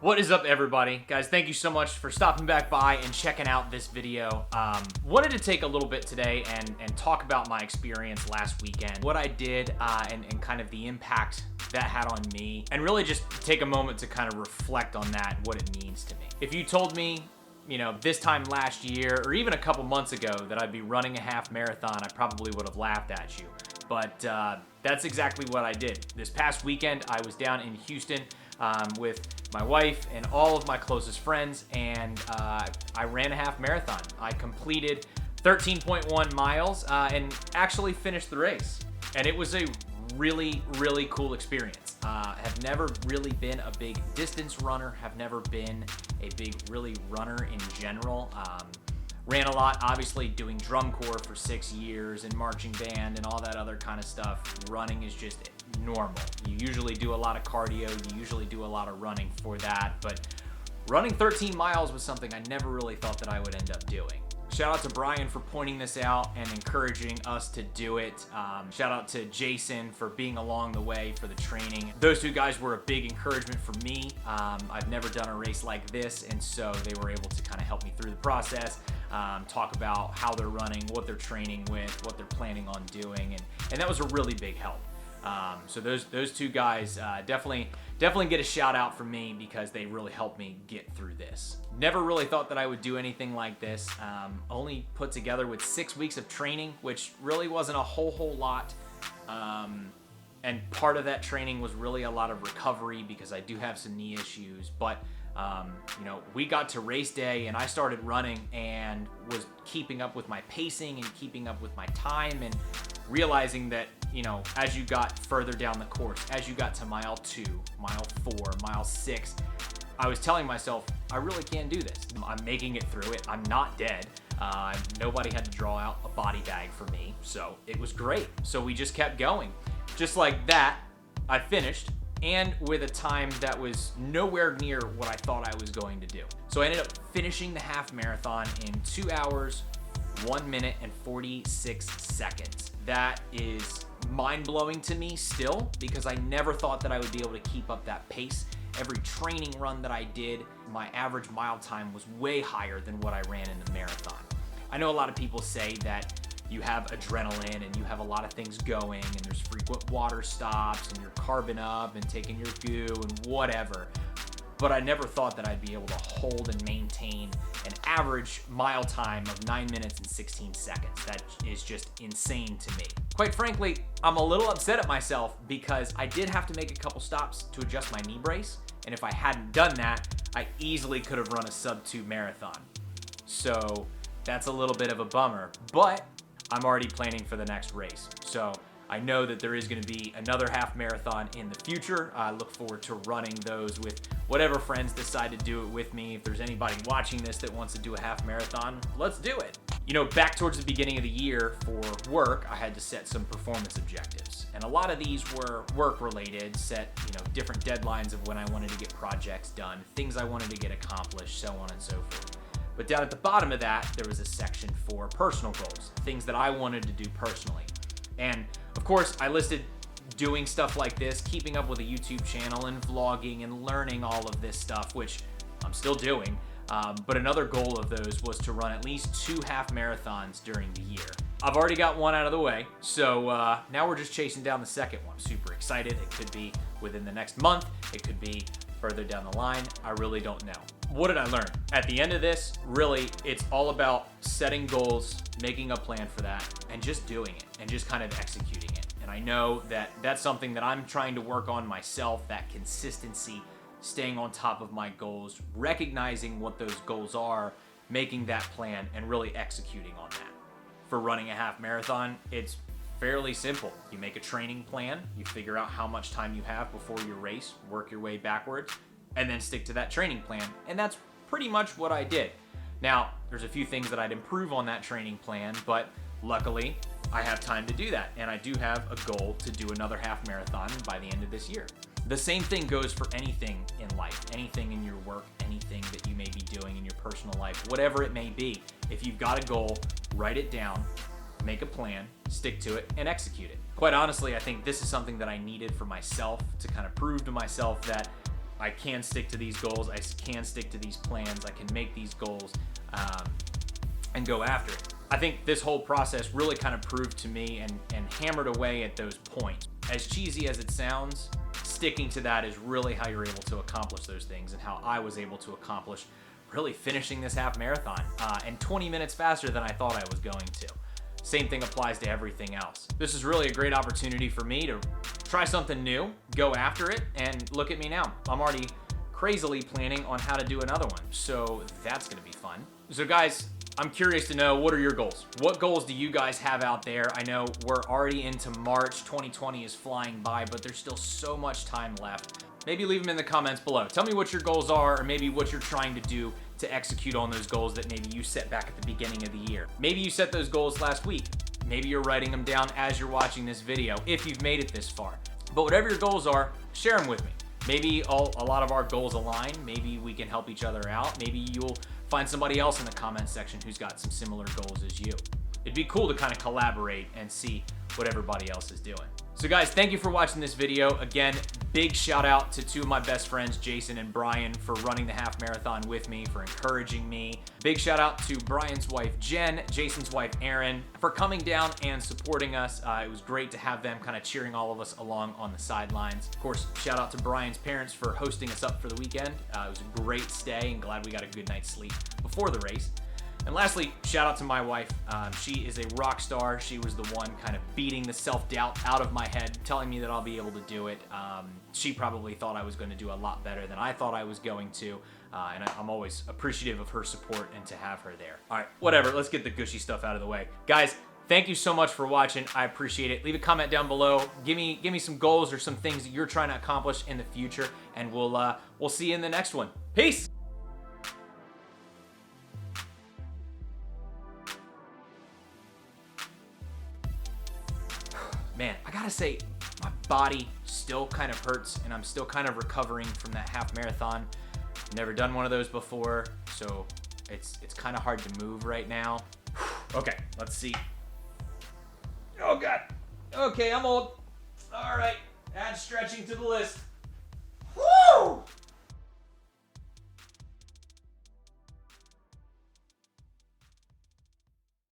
What is up, everybody? Guys, thank you so much for stopping back by and checking out this video. Wanted to take a little bit today and talk about my experience last weekend, what I did and kind of the impact that had on me, and really just take a moment to kind of reflect on that, what it means to me. If you told me, you know, this time last year or even a couple months ago that I'd be running a half marathon, I probably would have laughed at you. But that's exactly what I did. This past weekend, I was down in Houston with my wife and all of my closest friends, and I ran a half marathon. I completed 13.1 miles and actually finished the race. And it was a really, really cool experience. Have never really been a big distance runner, have never been a big really runner in general. Ran a lot, obviously doing drum corps for 6 years and marching band and all that other kind of stuff. Running is just normal. You usually do a lot of cardio, you usually do a lot of running for that, but running 13 miles was something I never really thought that I would end up doing. Shout out to Brian for pointing this out and encouraging us to do it. Shout out to Jason for being along the way for the training. Those two guys were a big encouragement for me. I've never done a race like this, and so they were able to kind of help me through the process, talk about how they're running, what they're training with, what they're planning on doing, and that was a really big help. So those two guys definitely get a shout out from me because they really helped me get through this. Never really thought that I would do anything like this. Only put together with 6 weeks of training, which really wasn't a whole lot. And part of that training was really a lot of recovery because I do have some knee issues. But you know, we got to race day and I started running and was keeping up with my pacing and keeping up with my time and realizing that, you know, as you got further down the course, as you got to mile 2, mile 4, mile 6, I was telling myself, I really can do this. I'm making it through it. I'm not dead. Nobody had to draw out a body bag for me, so it was great. So we just kept going. Just like that, I finished, and with a time that was nowhere near what I thought I was going to do. So I ended up finishing the half marathon in 2 hours, 1 minute, and 46 seconds. That is mind-blowing to me still, because I never thought that I would be able to keep up that pace. Every training run that I did, my average mile time was way higher than what I ran in the marathon. I know a lot of people say that you have adrenaline and you have a lot of things going and there's frequent water stops and you're carbing up and taking your goo and whatever. But I never thought that I'd be able to hold and maintain an average mile time of 9 minutes and 16 seconds. That is just insane to me. Quite frankly, I'm a little upset at myself because I did have to make a couple stops to adjust my knee brace. And if I hadn't done that, I easily could have run a sub-2 marathon. So that's a little bit of a bummer, but I'm already planning for the next race. So I know that there is going to be another half marathon in the future. I look forward to running those with whatever friends decide to do it with me. If there's anybody watching this that wants to do a half marathon, let's do it. You know, back towards the beginning of the year for work, I had to set some performance objectives. And a lot of these were work related, set, you know, different deadlines of when I wanted to get projects done, things I wanted to get accomplished, so on and so forth. But down at the bottom of that, there was a section for personal goals, things that I wanted to do personally. And of course, I listed doing stuff like this, keeping up with a YouTube channel and vlogging and learning all of this stuff, which I'm still doing. But another goal of those was to run at least 2 half marathons during the year. I've already got one out of the way, so now we're just chasing down the second one. I'm super excited. It could be within the next month. It could be further down the line. I really don't know. What did I learn? At the end of this, really, it's all about setting goals, making a plan for that, and just doing it, and just kind of executing it. And I know that that's something that I'm trying to work on myself, that consistency, staying on top of my goals, recognizing what those goals are, making that plan, and really executing on that. For running a half marathon, it's fairly simple. You make a training plan, you figure out how much time you have before your race, work your way backwards, and then stick to that training plan. And that's pretty much what I did. Now, there's a few things that I'd improve on that training plan, but luckily I have time to do that. And I do have a goal to do another half marathon by the end of this year. The same thing goes for anything in life, anything in your work, anything that you may be doing in your personal life, whatever it may be. If you've got a goal, write it down, make a plan, stick to it, and execute it. Quite honestly, I think this is something that I needed for myself to kind of prove to myself that I can stick to these goals. I can stick to these plans. I can make these goals and go after it. I think this whole process really kind of proved to me and hammered away at those points. As cheesy as it sounds, sticking to that is really how you're able to accomplish those things, and how I was able to accomplish really finishing this half marathon and 20 minutes faster than I thought I was going to. Same thing applies to everything else. This is really a great opportunity for me to try something new, go after it, and look at me now. I'm already crazily planning on how to do another one, so that's gonna be fun. So guys, I'm curious to know, what are your goals? What goals do you guys have out there? I know we're already into March, 2020 is flying by, but there's still so much time left. Maybe leave them in the comments below. Tell me what your goals are, or maybe what you're trying to do to execute on those goals that maybe you set back at the beginning of the year. Maybe you set those goals last week. Maybe you're writing them down as you're watching this video, if you've made it this far. But whatever your goals are, share them with me. Maybe a lot of our goals align. Maybe we can help each other out. Maybe you'll find somebody else in the comments section who's got some similar goals as you. It'd be cool to kind of collaborate and see what everybody else is doing. So guys, thank you for watching this video. Again, big shout out to two of my best friends, Jason and Brian, for running the half marathon with me, for encouraging me. Big shout out to Brian's wife, Jen, Jason's wife, Erin, for coming down and supporting us. It was great to have them kind of cheering all of us along on the sidelines. Of course, shout out to Brian's parents for hosting us up for the weekend. It was a great stay, and glad we got a good night's sleep before the race. And lastly, shout out to my wife. She is a rock star. She was the one kind of beating the self-doubt out of my head, telling me that I'll be able to do it. She probably thought I was going to do a lot better than I thought I was going to. And I'm always appreciative of her support and to have her there. All right, whatever. Let's get the gushy stuff out of the way. Guys, thank you so much for watching. I appreciate it. Leave a comment down below. Give me some goals or some things that you're trying to accomplish in the future, and we'll see you in the next one. Peace. Man, I gotta say, my body still kind of hurts, and I'm still kind of recovering from that half marathon. Never done one of those before, so it's kind of hard to move right now. Okay, let's see. Oh God. Okay, I'm old. All right, add stretching to the list.